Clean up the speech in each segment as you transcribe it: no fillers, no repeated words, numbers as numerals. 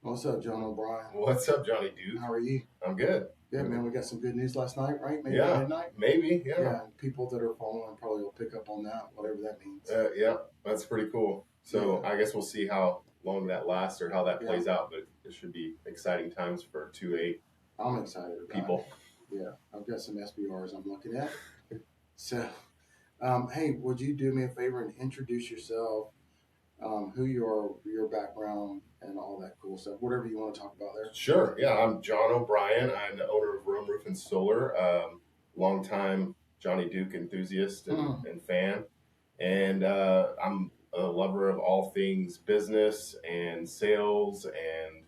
What's up, John O'Brien? What's up, Johnny Duke? How are you? I'm good. Yeah, man, we got some good news last night, right? Maybe Yeah, midnight? maybe. Yeah. Yeah, and people that are following probably will pick up on that, whatever that means. Yeah, that's pretty cool. So I guess we'll see how long that lasts or how that plays out, but it should be exciting times for 2A I'm excited about people. Yeah, I've got some SBRs I'm looking at. So, hey, would you do me a favor and introduce yourself, who you are, your background, and all that cool stuff, whatever you want to talk about there? Sure. Yeah, I'm John O'Brien. I'm the owner of Rome Roof and Solar, longtime Johnny Duke enthusiast and fan. And I'm a lover of all things business and sales and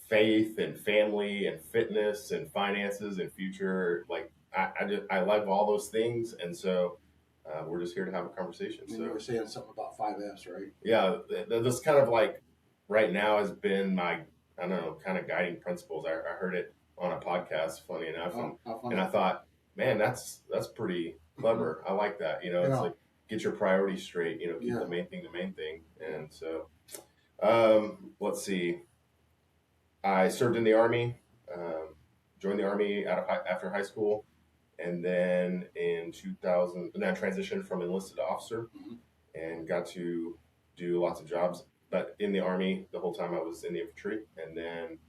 faith and family and fitness and finances and future. Like I love all those things, and so we're just here to have a conversation. And you were saying something about 5S, right? Yeah, this kind of like right now has been my, I don't know, kind of guiding principles. I heard it on a podcast, funny enough, and I thought, man, that's pretty clever. I like that. You know, it's like get your priorities straight. You know, keep the main thing. And so, let's see. I served in the Army, joined the Army after high school, and then in 2000, then I transitioned from enlisted to officer and got to do lots of jobs. But in the Army, the whole time I was in the infantry, and then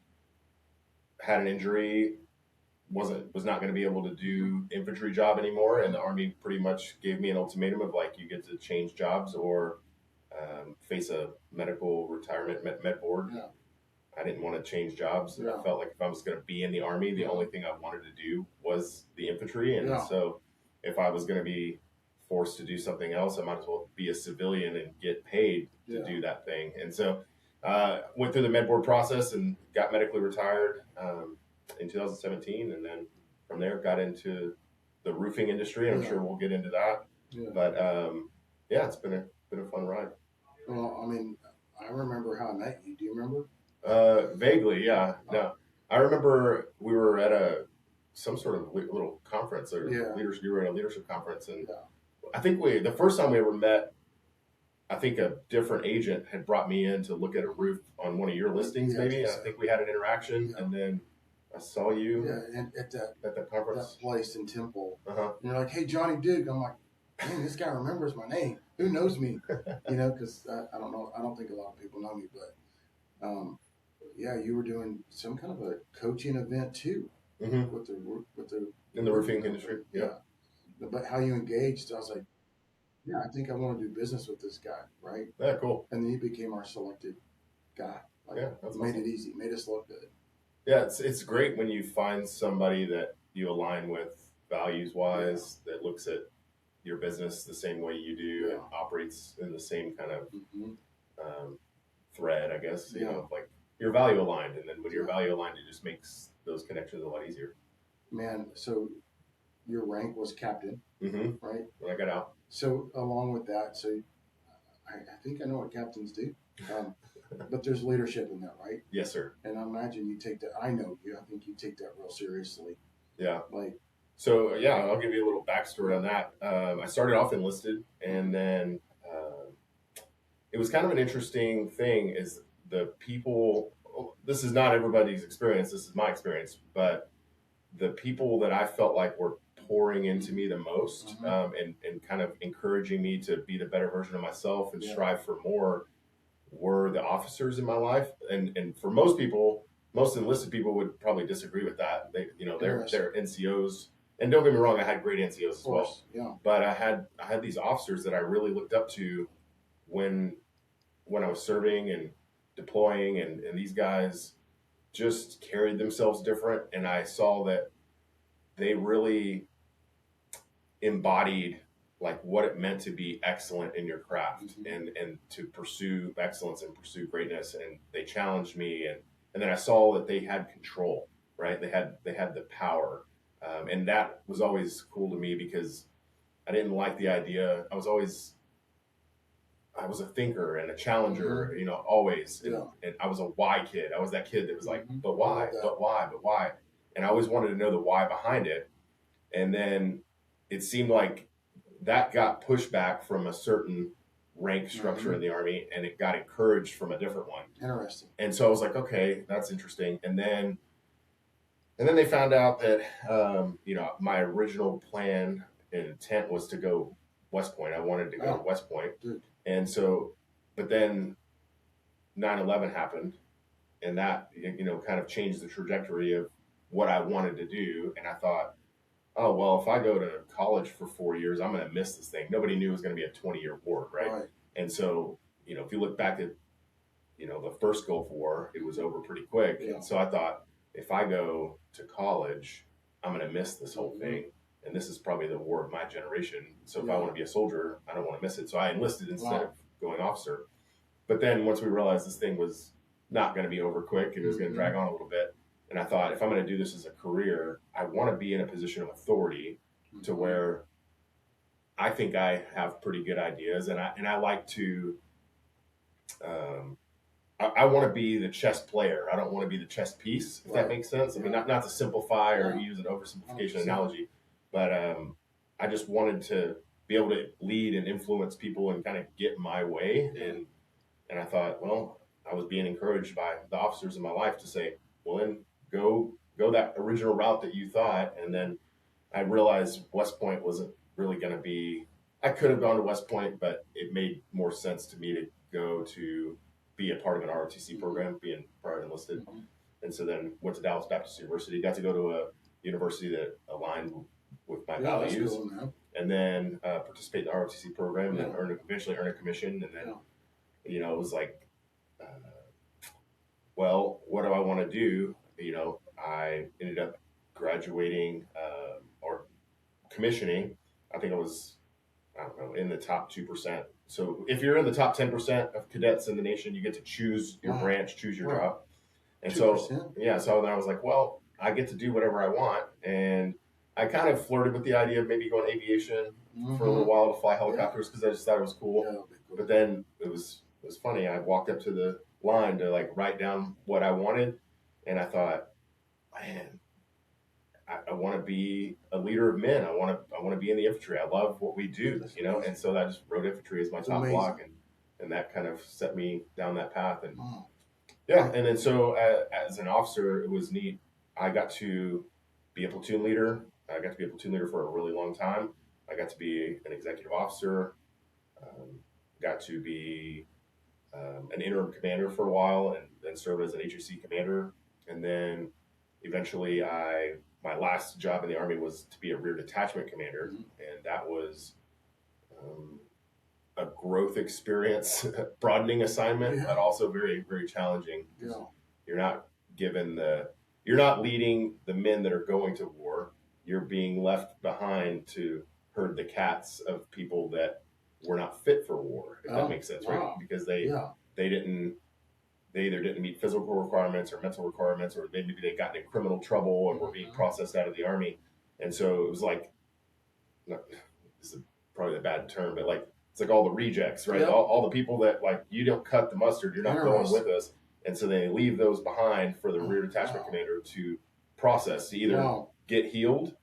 had an injury, was not going to be able to do infantry job anymore, and the Army pretty much gave me an ultimatum of like, you get to change jobs or face a medical retirement med board. Yeah. I didn't want to change jobs, and I felt like if I was going to be in the Army, the only thing I wanted to do was the infantry, and so if I was going to be forced to do something else, I might as well be a civilian and get paid to do that thing. And so went through the med board process and got medically retired in 2017, and then from there got into the roofing industry, and I'm sure we'll get into that. But it's been a fun ride. Well, I mean, I remember how I met you. Do you remember? Vaguely, yeah. No, I remember we were at some sort of little conference or leadership. You were at a leadership conference, and I think the first time we ever met, I think a different agent had brought me in to look at a roof on one of your listings, maybe. I think we had an interaction, and then I saw you at the conference, that place in Temple. And you're like, "Hey, Johnny Duke." I'm like, "Man, this guy remembers my name. Who knows me?" You know, because I don't know. I don't think a lot of people know me, but you were doing some kind of a coaching event too with the in the roofing industry. Yeah. But how you engaged, I was like, I think I want to do business with this guy, right? Yeah, cool. And then he became our selected guy. That's made awesome. It easy, made us look good. Yeah, it's great when you find somebody that you align with values-wise, that looks at your business the same way you do and operates in the same kind of thread, I guess. You know, like you're value aligned, and then when you're value aligned, it just makes those connections a lot easier. Man, so your rank was captain, right? When I got out. So along with that, I think I know what captains do, but there's leadership in that, right? Yes, sir. And I imagine you take that. I know you. I think you take that real seriously. Yeah. So I'll give you a little backstory on that. I started off enlisted, and then it was kind of an interesting thing. Is the people? This is not everybody's experience. This is my experience, but the people that I felt like were pouring into me the most and kind of encouraging me to be the better version of myself and strive for more were the officers in my life. And for most people, most enlisted people would probably disagree with that. They're NCOs. And don't get me wrong, I had great NCOs as well. Yeah. But I had these officers that I really looked up to when I was serving and deploying, and these guys just carried themselves different, and I saw that they really embodied like what it meant to be excellent in your craft and to pursue excellence and pursue greatness. And they challenged me, and then I saw that they had control, right? They had the power. And that was always cool to me because I didn't like the idea. I was a thinker and a challenger, you know, always. And I was a why kid. I was that kid that was like, but why, but why, but why? And I always wanted to know the why behind it. And then it seemed like that got pushback from a certain rank structure in the Army, and it got encouraged from a different one. Interesting. And so I was like, okay, that's interesting. And then they found out that my original plan and intent was to go West Point. I wanted to go to West Point. Dude. And so, but then 9/11 happened, and that kind of changed the trajectory of what I wanted to do. And I thought, oh well, if I go to college for 4 years, I'm going to miss this thing. Nobody knew it was going to be a 20-year war, right? And so if you look back at the first Gulf War, it was over pretty quick. Yeah. And so I thought, if I go to college, I'm going to miss this whole thing. And this is probably the war of my generation. So if I want to be a soldier, I don't want to miss it. So I enlisted instead of going officer. But then once we realized this thing was not going to be over quick, it was going to drag on a little bit. And I thought, if I'm going to do this as a career, I want to be in a position of authority to where I think I have pretty good ideas. And I like to, I want to be the chess player. I don't want to be the chess piece, if that makes sense. I mean, not to simplify or use an oversimplification analogy, but I just wanted to be able to lead and influence people and kind of get my way. And I thought, well, I was being encouraged by the officers in my life to say, well, then go that original route that you thought. And then I realized West Point wasn't really going to be, I could have gone to West Point, but it made more sense to me to go to be a part of an ROTC program, being prior enlisted. And so then went to Dallas Baptist University, got to go to a university that aligned with my values. Cool, and then participate in the ROTC program, and eventually earn a commission. And then, it was like, well, what do I want to do? I ended up graduating or commissioning. I think it was, I don't know, in the top 2%. So if you're in the top 10% of cadets in the nation, you get to choose your branch, choose your job. And 2%. So then I was like, well, I get to do whatever I want. And I kind of flirted with the idea of maybe going aviation for a little while to fly helicopters because I just thought it was cool. Cool. But then it was funny. I walked up to the line to write down what I wanted, and I thought, man, I want to be a leader of men. I want to be in the infantry. I love what we do, And so I just wrote infantry as my top block, and that kind of set me down that path. And and then so as an officer, it was neat. I got to be a platoon leader. I got to be a platoon leader for a really long time. I got to be an executive officer. Got to be an interim commander for a while, and then served as an HAC commander. And then eventually my last job in the Army was to be a rear detachment commander. And that was a growth experience, broadening assignment, but also very, very challenging. You're not you're not leading the men that are going to war. You're being left behind to herd the cats of people that were not fit for war, if that makes sense, right? Because they either didn't meet physical requirements or mental requirements, or maybe they got in criminal trouble and were being processed out of the Army. And so it was like, this is probably a bad term, but it's like all the rejects, right? All the people that you don't cut the mustard, you're not going with us. And so they leave those behind for the rear detachment commander to process, to either get healed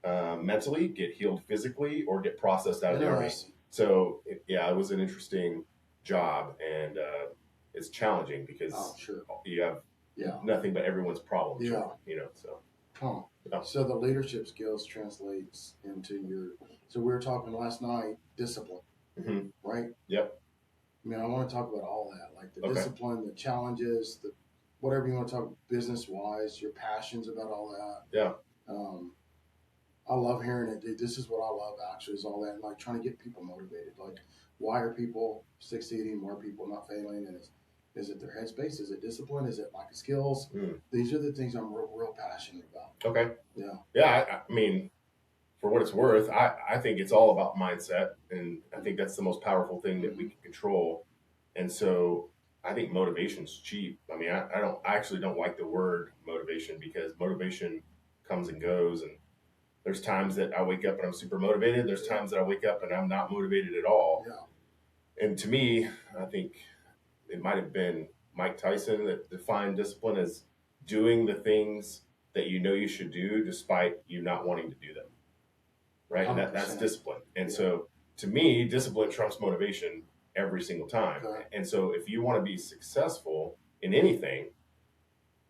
mentally, get healed physically, or get processed out of the Army. So it was an interesting job, and it's challenging because you have nothing but everyone's problems. So the leadership skills translates into so we were talking last night, discipline, right? Yep. I mean, I want to talk about all that, like the discipline, the challenges, whatever you want to talk business-wise, your passions about all that. Yeah. I love hearing it, dude. This is what I love, actually, is all that, trying to get people motivated. Why are people succeeding? Why are people not failing? And is it their headspace? Is it discipline? Is it lack of skills? These are the things I'm real passionate about. Okay. Yeah. Yeah, I mean, for what it's worth, I think it's all about mindset, and I think that's the most powerful thing that we can control. And so I think motivation's cheap. I mean, I actually don't like the word motivation, because motivation comes and goes, and there's times that I wake up and I'm super motivated. There's times that I wake up and I'm not motivated at all. Yeah. And to me, I think it might have been Mike Tyson that defined discipline as doing the things that you know you should do despite you not wanting to do them. Right? And that's discipline. And so to me, discipline trumps motivation every single time. Okay. And so if you want to be successful in anything,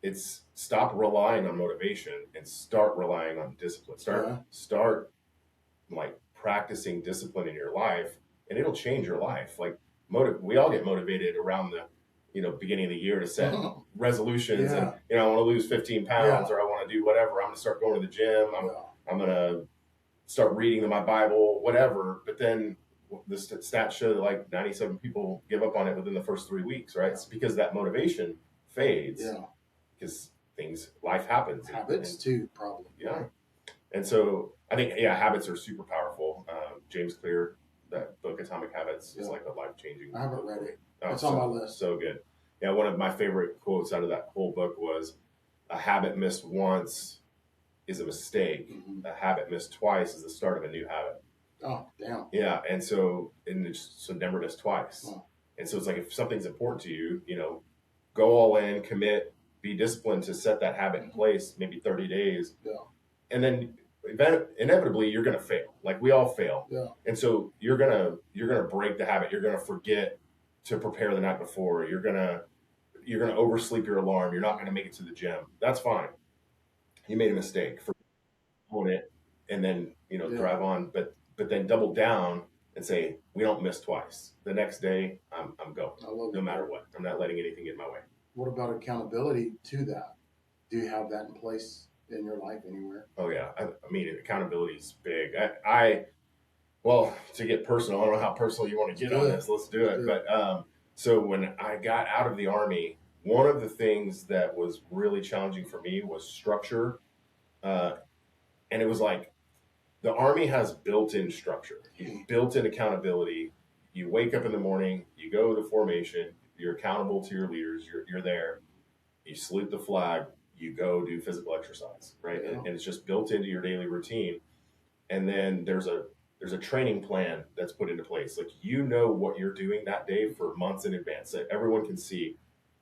it's stop relying on motivation and start relying on discipline. Start like practicing discipline in your life, and it'll change your life. Like we all get motivated around the beginning of the year to set resolutions, and I want to lose 15 pounds, or I want to do whatever. I'm going to start going to the gym. I'm going to start reading my Bible, whatever. But then the stats show that like 97 people give up on it within the first 3 weeks, right? It's because that motivation fades. Yeah. Because life happens. Habits too, probably. Yeah. And so I think, habits are super powerful. James Clear, that book, Atomic Habits, is like a life-changing. I haven't read it. It's on my list. So good. Yeah, one of my favorite quotes out of that whole book was, "A habit missed once is a mistake. Mm-hmm. A habit missed twice is the start of a new habit." Oh, damn. Yeah, and so never miss twice. Oh. And so it's like if something's important to you, go all in, commit, be disciplined to set that habit in place, maybe 30 days. Yeah. And then inevitably you're going to fail. Like we all fail. Yeah. And so you're going to break the habit. You're going to forget to prepare the night before. You're going to oversleep your alarm. You're not going to make it to the gym. That's fine. You made a mistake. Own it and then, drive on, but then double down and say, we don't miss twice. The next day I'm going, no matter what. I'm not letting anything get in my way. What about accountability to that? Do you have that in place in your life anywhere? Oh yeah. I mean, accountability is big. Well, to get personal, I don't know how personal you want to get on this. Let's do it. But so when I got out of the Army, one of the things that was really challenging for me was structure. And it was like the Army has built-in structure, built-in accountability. You wake up in the morning, you go to formation, you're accountable to your leaders, you're there, you salute the flag, you go do physical exercise, right? Yeah. And it's just built into your daily routine. And then there's a training plan that's put into place. Like what you're doing that day for months in advance, that everyone can see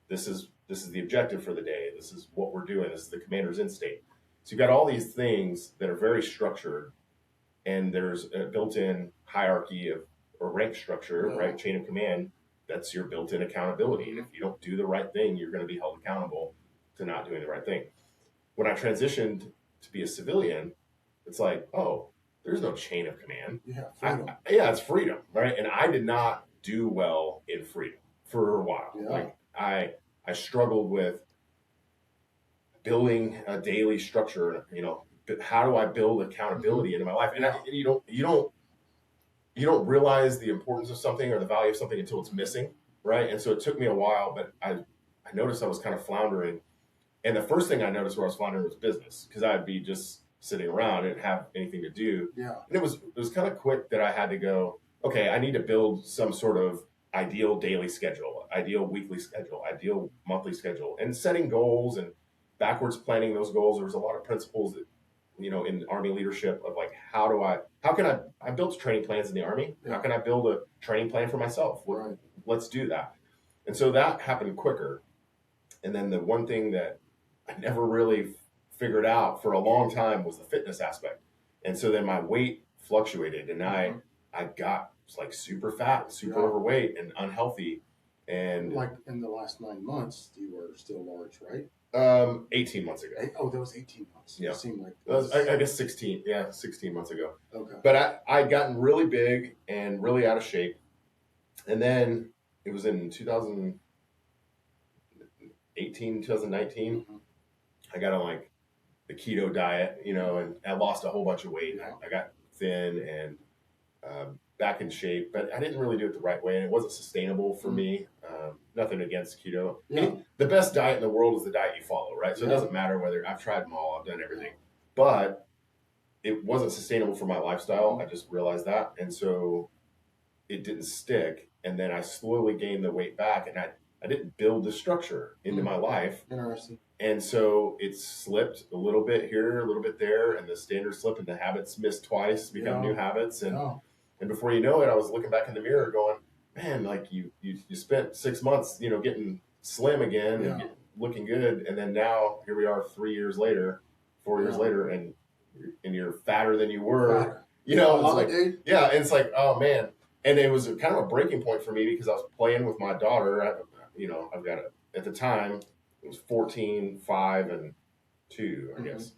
this is the objective for the day. This is what we're doing. This is the commander's end state. So you've got all these things that are very structured, and there's a built-in hierarchy or rank structure, right? Chain of command. That's your built-in accountability. And if you don't do the right thing, you're going to be held accountable to not doing the right thing. When I transitioned to be a civilian, it's like, oh, there's no chain of command. Yeah, freedom. It's freedom, right? And I did not do well in freedom for a while. Yeah. Like I struggled with building a daily structure. How do I build accountability into my life? And you don't realize the importance of something or the value of something until it's missing, right? And so it took me a while, but I noticed I was kind of floundering. And the first thing I noticed where I was floundering was business, because I'd be just sitting around, I didn't have anything to do. Yeah. And it was kind of quick that I had to go, okay, I need to build some sort of ideal daily schedule, ideal weekly schedule, ideal monthly schedule, and setting goals and backwards planning those goals. There was a lot of principles that, in Army leadership of like, I built training plans in the Army. Yeah. How can I build a training plan for myself? Right. Let's do that. And so that happened quicker. And then the one thing that I never really figured out for a long time was the fitness aspect. And so then my weight fluctuated, and I got like super fat, super overweight and unhealthy. And like in the last 9 months, you were still large, right? 18 months ago. Oh, that was 18 months. Yeah. It seemed like I guess 16. Yeah, 16 months ago. Okay. But I'd gotten really big and really out of shape. And then it was in 2018, 2019. Mm-hmm. I got on like the keto diet, and I lost a whole bunch of weight. Yeah. I got thin and back in shape, but I didn't really do it the right way, and it wasn't sustainable for me. Nothing against keto. Yeah. The best diet in the world is the diet you follow, right? So it doesn't matter whether I've tried them all, I've done everything, but it wasn't sustainable for my lifestyle. I just realized that, and so it didn't stick. And then I slowly gained the weight back, and I didn't build the structure into my life. Interesting. And so it slipped a little bit here, a little bit there, and the standards slipped, and the habits missed twice, become new habits, and before you know it, I was looking back in the mirror going, man, like you spent 6 months, getting slim again and looking good. And then now here we are 4 years later, and you're fatter than you were, it's like, and it's like, oh man. And it was kind of a breaking point for me because I was playing with my daughter. I've got at the time it was 14, 5, and 2, I guess.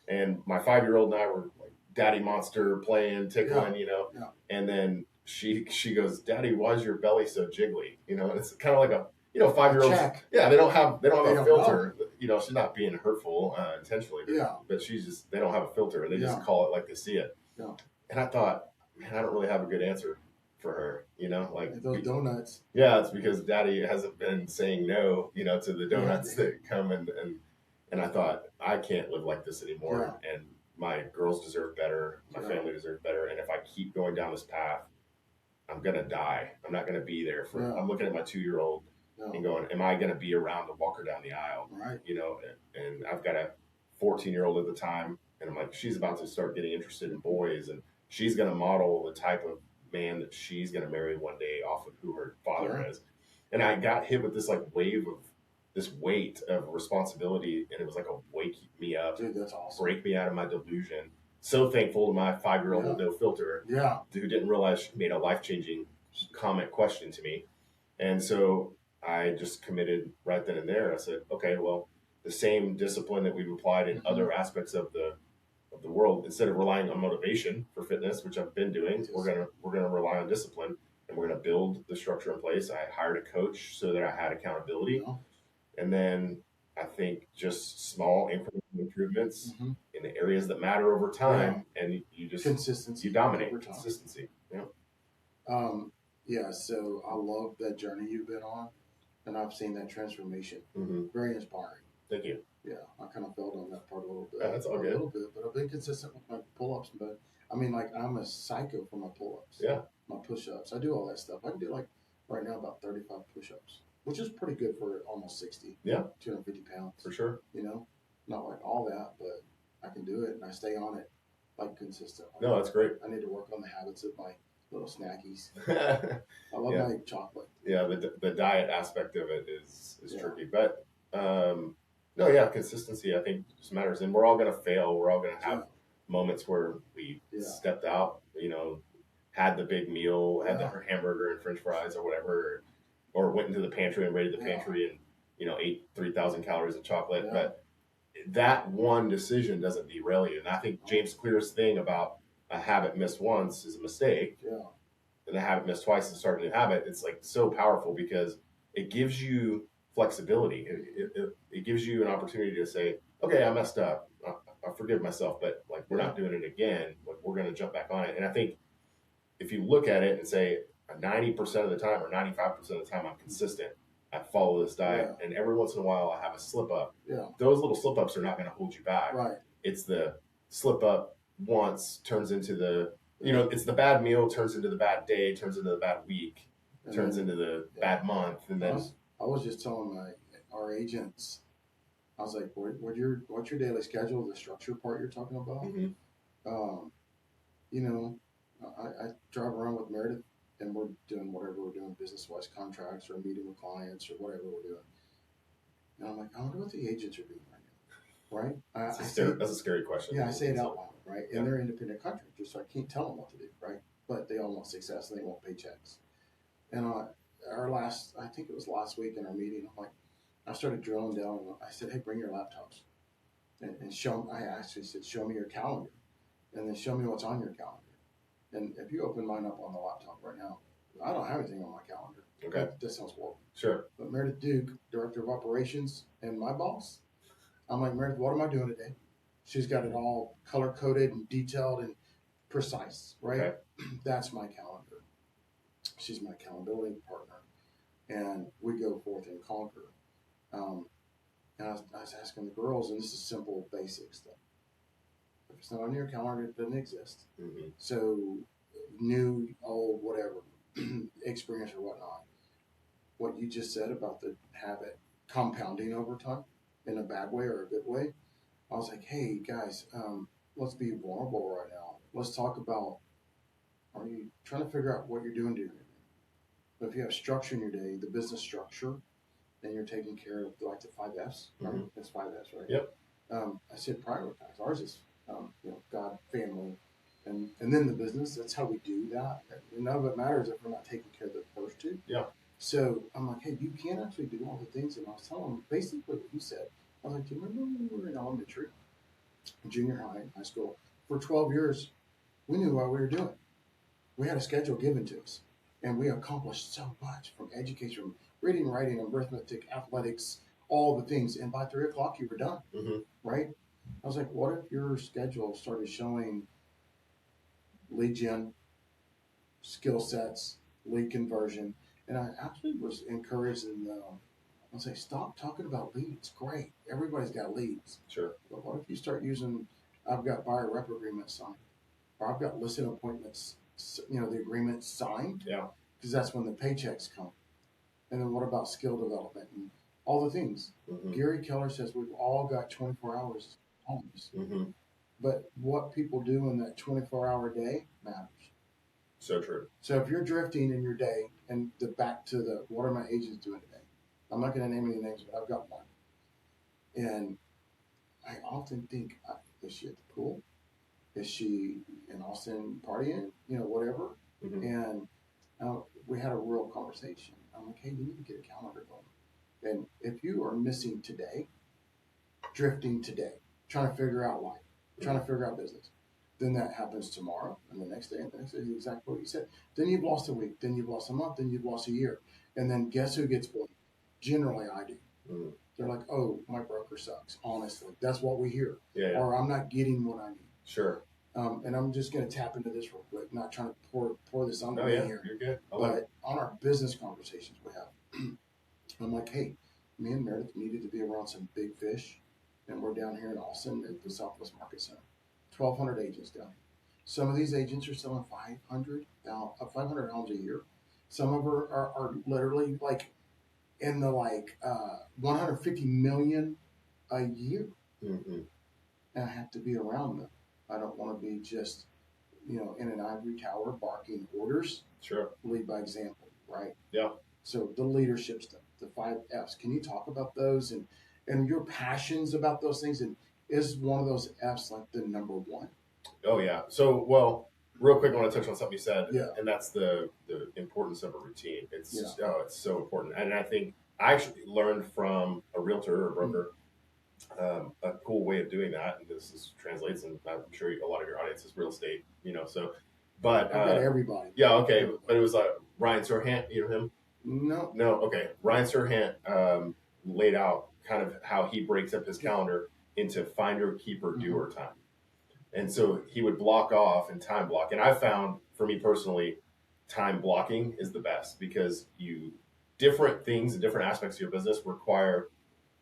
And my 5-year-old and I were like daddy monster playing, tickling, and then she goes, "Daddy, why is your belly so jiggly?" And it's kind of like a 5-year-olds. Yeah, they don't have a filter. Know. She's not being hurtful intentionally. But they don't have a filter, and they just call it like they see it. Yeah. And I thought, man, I don't really have a good answer for her. Like those donuts. Yeah, it's because Daddy hasn't been saying no, to the donuts that come and I thought, I can't live like this anymore. Yeah. And my girls deserve better. My family deserves better. And if I keep going down this path, I'm going to die. I'm not going to be there for, I'm looking at my 2-year-old and going, am I going to be around to walk her down the aisle? Right. And I've got a 14-year-old at the time. And I'm like, she's about to start getting interested in boys. And she's going to model the type of man that she's going to marry one day off of who her father is. And I got hit with this wave of this weight of responsibility, and it was like a wake me up. Dude, that's awesome. Break me out of my delusion. So thankful to my 5-year-old with no filter. Yeah. Who didn't realize she made a life-changing question to me. And so I just committed right then and there. I said, okay, well, the same discipline that we've applied in other aspects of the world, instead of relying on motivation for fitness, which I've been doing, we're gonna rely on discipline, and we're gonna build the structure in place. I hired a coach so that I had accountability. And then I think just small incremental improvements in the areas that matter over time, and you just consistency. You dominate consistency. Yeah. So I love that journey you've been on, and I've seen that transformation. Very inspiring. Thank you. Yeah, I kind of failed on that part a little bit. That's all good. A little bit, but I've been consistent with my pull-ups. But I mean, I'm a psycho for my pull-ups. Yeah. My push-ups. I do all that stuff. I can do right now about 35 push-ups, which is pretty good for almost 60. Yeah. 250 pounds. For sure. Not like all that, but I can do it, and I stay on it consistently. No, that's great. I need to work on the habits of my little snackies. I love my chocolate. Yeah, the diet aspect of it is tricky, but no, yeah, consistency I think just matters, and we're all gonna fail. We're all gonna have moments where we stepped out, had the big meal, had the hamburger and French fries or whatever, or went into the pantry and raided the pantry and ate 3,000 calories of chocolate. But that one decision doesn't derail you. And I think James Clear's thing about a habit missed once is a mistake. Yeah. And a habit missed twice is start a new habit. It's so powerful because it gives you flexibility. It gives you an opportunity to say, okay, I messed up. I forgive myself, but we're not doing it again. We're going to jump back on it. And I think if you look at it and say 90% of the time or 95% of the time I'm consistent, I follow this diet, and every once in a while I have a slip up. Yeah. Those little slip ups are not going to hold you back. Right. It's the slip up once turns into the, it's the bad meal turns into the bad day, turns into the bad week, turns into the bad month, and then. I was just telling our agents, I was like, what's your daily schedule? The structure part you're talking about. I drive around with Meredith, and we're doing whatever we're doing, business-wise contracts or meeting with clients or whatever we're doing. And I'm like, I wonder what the agents are doing right now, right? That's a scary question. Yeah, I say it out loud, right? And they're independent contractors, so I can't tell them what to do, right? But they all want success, and they want paychecks. And I think it was last week in our meeting, I started drilling down, and I said, hey, bring your laptops. And I actually said, show me your calendar. And then show me what's on your calendar. And if you open mine up on the laptop right now, I don't have anything on my calendar. Okay. That sounds horrible. Sure. But Meredith Duke, Director of Operations, and my boss, I'm like, Meredith, what am I doing today? She's got it all color-coded and detailed and precise, right? Okay. That's my calendar. She's my accountability partner. And we go forth and conquer. And I was asking the girls, and this is simple, basic stuff. If it's not on your calendar, it doesn't exist. Mm-hmm. So, new, old, whatever, experience or whatnot. What you just said about the habit compounding over time in a bad way or a good way, I was like, hey, guys, let's be vulnerable right now. Let's talk about, are you trying to figure out what you're doing during your day? But if you have structure in your day, the business structure, then you're taking care of the 5 F's, right? Mm-hmm. That's 5 F's, right? Yep. I said prioritize. Ours is, God, family, and then the business. That's how we do that. And none of it matters if we're not taking care of the first two. Yeah. So I'm like, hey, you can't actually do all the things. And I was telling him basically what you said. I was like, do you remember when we were in elementary, junior high, high school? For 12 years, we knew what we were doing. We had a schedule given to us, and we accomplished so much from education, from reading, writing, arithmetic, athletics, all the things. And by 3 o'clock, you were done, right? I was like, what if your schedule started showing lead gen, skill sets, lead conversion? And I actually was encouraged in I'll say, stop talking about leads. Great. Everybody's got leads. Sure. But what if you start using, I've got buyer rep agreements signed, or I've got listing appointments, the agreement signed? Yeah. Because that's when the paychecks come. And then what about skill development and all the things? Gary Keller says we've all got 24 hours homes. But what people do in that 24-hour day matters. So true. So if you're drifting in your day, and back to the what are my agents doing today? I'm not going to name any names, but I've got one. And I often think, is she at the pool? Is she in Austin partying? Whatever. And we had a real conversation. I'm like, hey, you need to get a calendar going. And if you are missing today, drifting today, trying to figure out life, trying to figure out business, then that happens tomorrow and the next day and the next day is exactly what you said. Then you've lost a week, then you've lost a month, then you've lost a year. And then guess who gets blamed? Generally I do. They're like, oh, my broker sucks. Honestly, that's what we hear. Yeah. Or I'm not getting what I need. Sure. And I'm just going to tap into this real quick, not trying to pour this on me here. You're good. But on our business conversations we have, I'm like, hey, me and Meredith needed to be around some big fish. And we're down here in Austin at the Southwest Market Center. 1,200 agents down here. Some of these agents are selling 500 homes a year. Some of them are literally like in the 150 million a year. And I have to be around them. I don't want to be just, in an ivory tower barking orders. Sure. Lead by example, right? Yeah. So the leadership stuff, the 5 F's. Can you talk about those and your passions about those things? And is one of those F's like the number one? Oh yeah. So, well, real quick, I want to touch on something you said. Yeah. And that's the importance of a routine. It's so important. And I think I actually learned from a realtor or broker a cool way of doing that. And this translates, and I'm sure a lot of your audience is real estate, but everybody. Yeah. Okay. Everybody. But it was Ryan Serhant. You know him? No. Okay. Ryan Serhant laid out kind of how he breaks up his calendar into finder, keeper, doer time. And so he would block off and time block. And I found, for me personally, time blocking is the best because different things and different aspects of your business require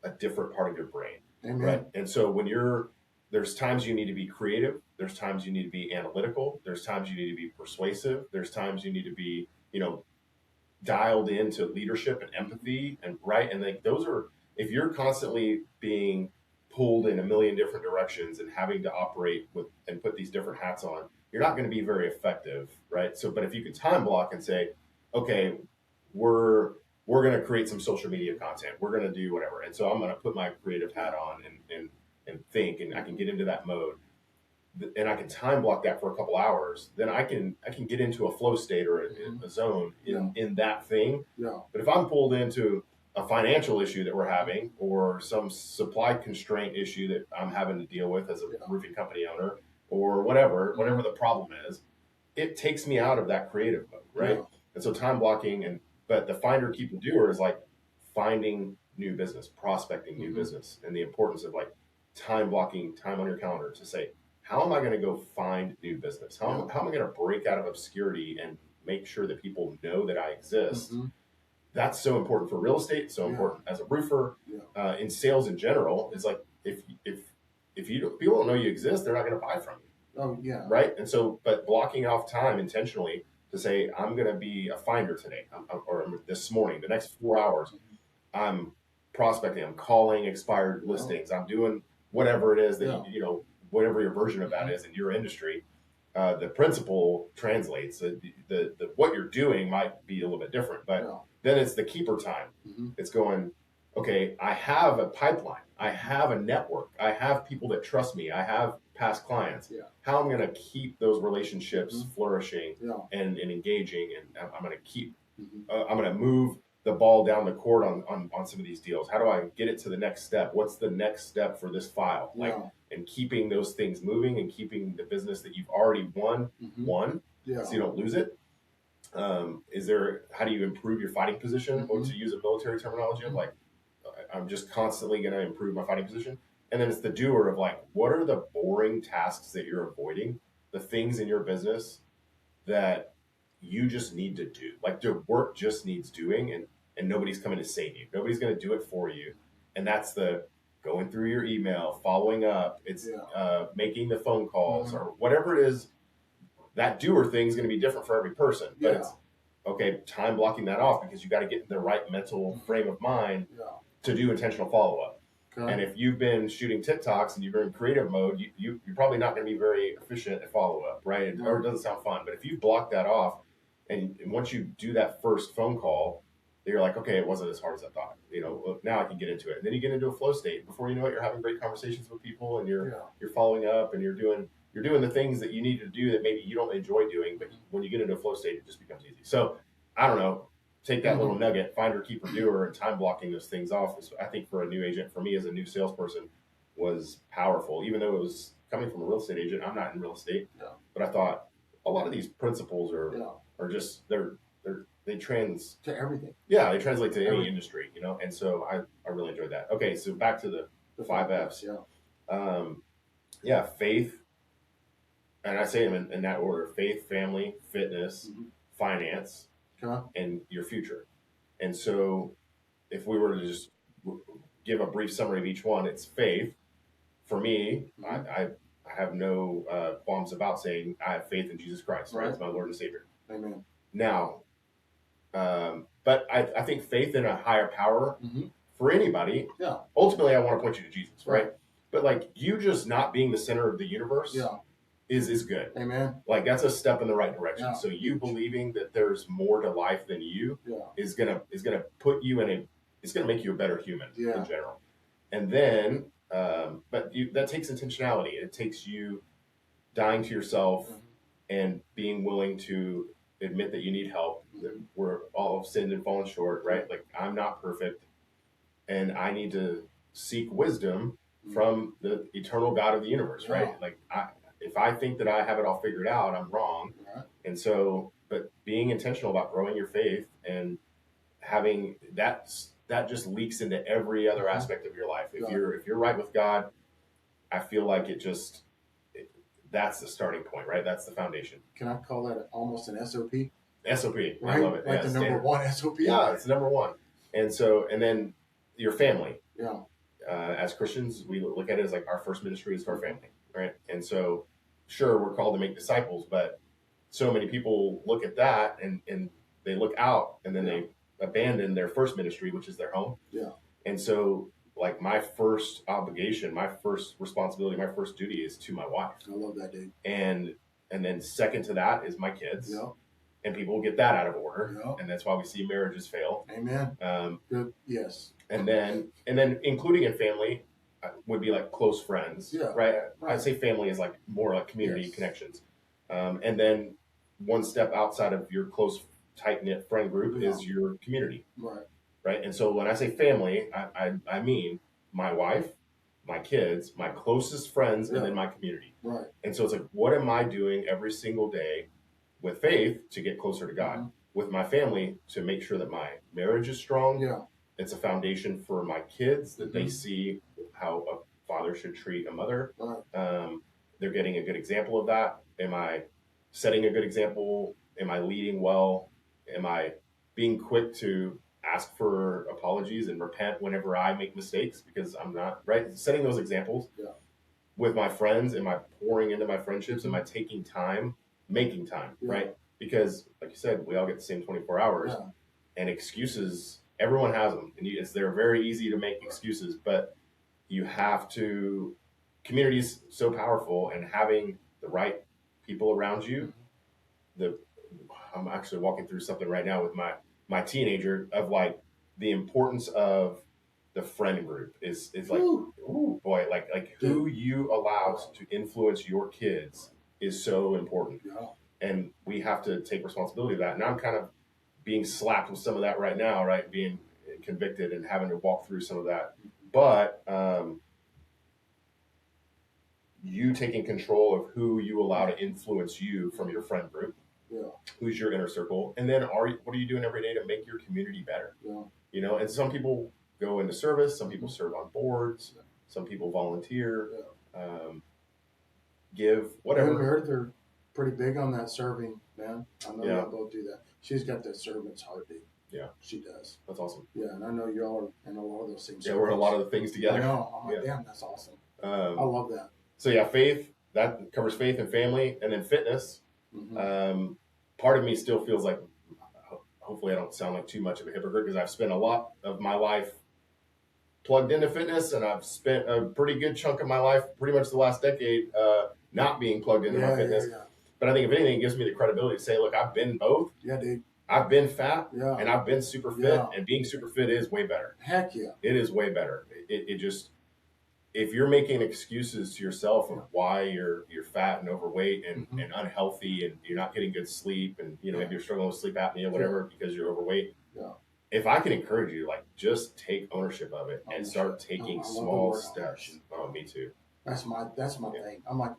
a different part of your brain. Amen. Right. And so there's times you need to be creative. There's times you need to be analytical. There's times you need to be persuasive. There's times you need to be, dialed into leadership and empathy and right. And those are, if you're constantly being pulled in a million different directions and having to operate with and put these different hats on, you're not going to be very effective, right? So, but if you can time block and say, okay, we're going to create some social media content, we're going to do whatever, and so I'm going to put my creative hat on and think, and I can get into that mode, and I can time block that for a couple hours. Then I can get into a flow state or a zone in that thing. Yeah. But if I'm pulled into a financial issue that we're having, or some supply constraint issue that I'm having to deal with as a roofing company owner, or whatever the problem is, it takes me out of that creative mode, right? Yeah. And so time blocking but the finder, keeper, doer is like finding new business, prospecting new business, and the importance of time blocking time on your calendar to say, how am I going to go find new business? How am I going to break out of obscurity and make sure that people know that I exist? That's so important for real estate. So important as a roofer, in sales in general. It's like if people don't know you exist, they're not going to buy from you. Oh yeah. Right. And so, but blocking off time intentionally to say, I'm going to be a finder today, or this morning, the next 4 hours, I'm prospecting, I'm calling expired listings, I'm doing whatever it is that whatever your version of that is in your industry. The principle translates. The what you're doing might be a little bit different, but then it's the keeper time. It's going, okay, I have a pipeline, I have a network, I have people that trust me, I have past clients. Yeah. How I'm going to keep those relationships Mm-hmm. flourishing Yeah. and engaging, and I'm going to keep, Mm-hmm. I'm going to move the ball down the court on some of these deals. How do I get it to the next step? What's the next step for this file? Yeah. Like, and keeping those things moving and keeping the business that you've already won, Yeah. so you don't lose it. How do you improve your fighting position, or to use a military terminology of like, I'm just constantly going to improve my fighting position. And then it's the doer of like, what are the boring tasks that you're avoiding, the things in your business that you just need to do, like the work just needs doing, and nobody's coming to save you, nobody's going to do it for you. And that's the going through your email, following up, it's making the phone calls, or whatever it is. That doer thing is going to be different for every person, but it's okay, time blocking that off, because you got to get in the right mental frame of mind to do intentional follow-up. Okay. And if you've been shooting TikToks and you're in creative mode, you're probably not going to be very efficient at follow-up, right? Or it doesn't sound fun. But if you block that off, and once you do that first phone call, you're like, okay, it wasn't as hard as I thought. Now I can get into it. And then you get into a flow state. Before you know it, you're having great conversations with people, and you're following up, and you're doing the things that you need to do that maybe you don't enjoy doing, but when you get into a flow state, it just becomes easy. So I don't know, take that little nugget, finder, keeper, doer, and time blocking those things off. I think for a new agent, for me as a new salesperson, was powerful. Even though it was coming from a real estate agent, I'm not in real estate, but I thought a lot of these principles are just they to everything. Yeah, they translate to any industry, and so I really enjoyed that. Okay, so back to the 5 F's. Faith. And I say them in that order: faith, family, fitness, finance, and your future. And so if we were to just give a brief summary of each one, it's faith. For me, I have no qualms about saying I have faith in Jesus Christ, right? It's my Lord and Savior. Amen. Now, but I think faith in a higher power for anybody, ultimately I want to point you to Jesus, right? But like, you just not being the center of the universe is good. Amen. Like, that's a step in the right direction. So you believing that there's more to life than you is gonna put you it's gonna make you a better human in general. And then, that takes intentionality. It takes you dying to yourself and being willing to admit that you need help. That we're all sinned and fallen short, right? Like, I'm not perfect, and I need to seek wisdom from the eternal God of the universe, right? Like, if I think that I have it all figured out, I'm wrong. And so, but being intentional about growing your faith and having that just leaks into every other aspect of your life. If you're right with God, I feel like that's the starting point, right? That's the foundation. Can I call that almost an SOP? SOP, right? I love it. Like the number one SOP. Yeah, it's number one. And so, and then your family. Yeah. As Christians, we look at it as like our first ministry is to our family, right? And so, sure, we're called to make disciples, but so many people look at that and they look out, and then they abandon their first ministry, which is their home. Yeah. And so, like, my first obligation, my first responsibility, my first duty is to my wife. I love that, dude. And then second to that is my kids. Yeah. And people get that out of order. Yeah. And that's why we see marriages fail. Amen. Good. Yes. And then including in family would be like close friends, right? I'd say family is like more like community connections. And then one step outside of your close, tight-knit friend group is your community. Right. And so when I say family, I mean my wife, my kids, my closest friends, and then my community. Right. And so it's like, what am I doing every single day with faith to get closer to God? With my family to make sure that my marriage is strong. Yeah. It's a foundation for my kids that they see how a father should treat a mother. Right. They're getting a good example of that. Am I setting a good example? Am I leading well? Am I being quick to ask for apologies and repent whenever I make mistakes? Because I'm not, right? Setting those examples with my friends. Am I pouring into my friendships? Am I taking time, making time, right? Because like you said, we all get the same 24 hours and excuses, everyone has them. And they're very easy to make excuses, but you have to, community is so powerful, and having the right people around you. I'm actually walking through something right now with my teenager of like the importance of the friend group is like, ooh, boy, like who you allow to influence your kids is so important. Yeah. And we have to take responsibility of that. And I'm kind of being slapped with some of that right now, right? Being convicted and having to walk through some of that. But you taking control of who you allow to influence you from your friend group. Yeah. Who's your inner circle? And then what are you doing every day to make your community better? Yeah. You know, and some people go into service, some people serve on boards, some people volunteer, give, whatever. They're pretty big on that serving, man. I know y'all both do that. She's got that servant's heart, dude. Yeah. She does. That's awesome. Yeah, and I know y'all are in a lot of those things. Yeah, we're in a lot of the things together. I know. I'm like, damn, that's awesome. I love that. So yeah, faith, that covers faith and family, and then fitness. Mm-hmm. Part of me still feels like, hopefully I don't sound like too much of a hypocrite, because I've spent a lot of my life plugged into fitness, and I've spent a pretty good chunk of my life, pretty much the last decade, not being plugged into my fitness. Yeah. But I think if anything, it gives me the credibility to say, look, I've been both. Yeah, dude. I've been fat, and I've been super fit, and being super fit is way better. Heck yeah. It is way better. It just, if you're making excuses to yourself of why you're fat and overweight and unhealthy, and you're not getting good sleep, and maybe you're struggling with sleep apnea, whatever, because you're overweight. Yeah. If I can encourage you, like, just take ownership of it and start taking small steps. Oh, me too. That's my thing. I'm like,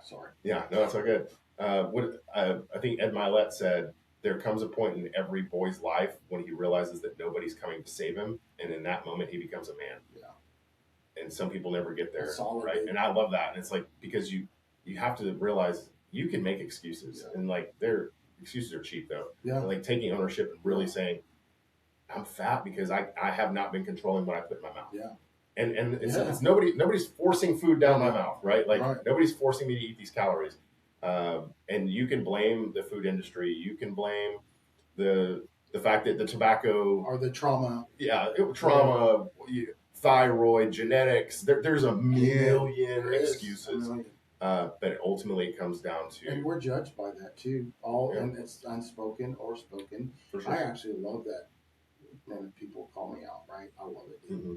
sorry. Yeah, no, that's all good. I think Ed Milet said, there comes a point in every boy's life when he realizes that nobody's coming to save him, and in that moment he becomes a man. Yeah. And some people never get there, right? Dude. And I love that. And it's like, because you have to realize you can make excuses, and like, their excuses are cheap though. Yeah. And like taking ownership and really saying, I'm fat because I have not been controlling what I put in my mouth. Yeah. And it's nobody's forcing food down my mouth, right? Like nobody's forcing me to eat these calories. And you can blame the food industry. You can blame the fact that the tobacco or the trauma. Yeah, trauma, thyroid, genetics. There's a million excuses. But ultimately it comes down to, and we're judged by that too. And it's unspoken or spoken. For sure. I actually love that. And people call me out, right? I love it. Mm-hmm.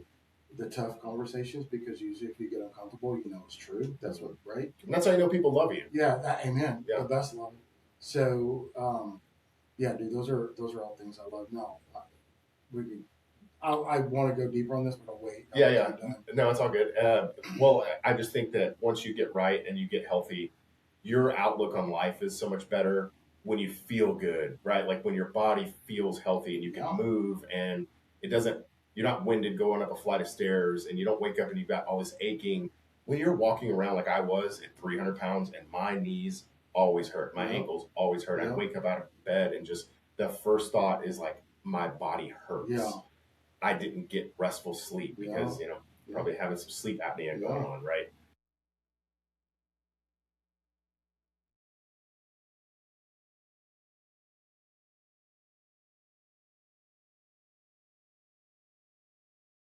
The tough conversations, because usually if you get uncomfortable, it's true. That's what, right? And that's how you know people love you. Yeah, amen. Yeah. The best love. So, dude, those are all things I love. No, I want to go deeper on this, but I'll wait. No, it's all good. Well, I just think that once you get right and you get healthy, your outlook on life is so much better when you feel good, right? Like when your body feels healthy and you can move, and you're not winded going up a flight of stairs, and you don't wake up and you've got all this aching. When you're walking around like I was at 300 pounds, and my knees always hurt, my ankles always hurt. I wake up out of bed and just the first thought is like, my body hurts. Yeah. I didn't get restful sleep because, probably having some sleep apnea going on, right?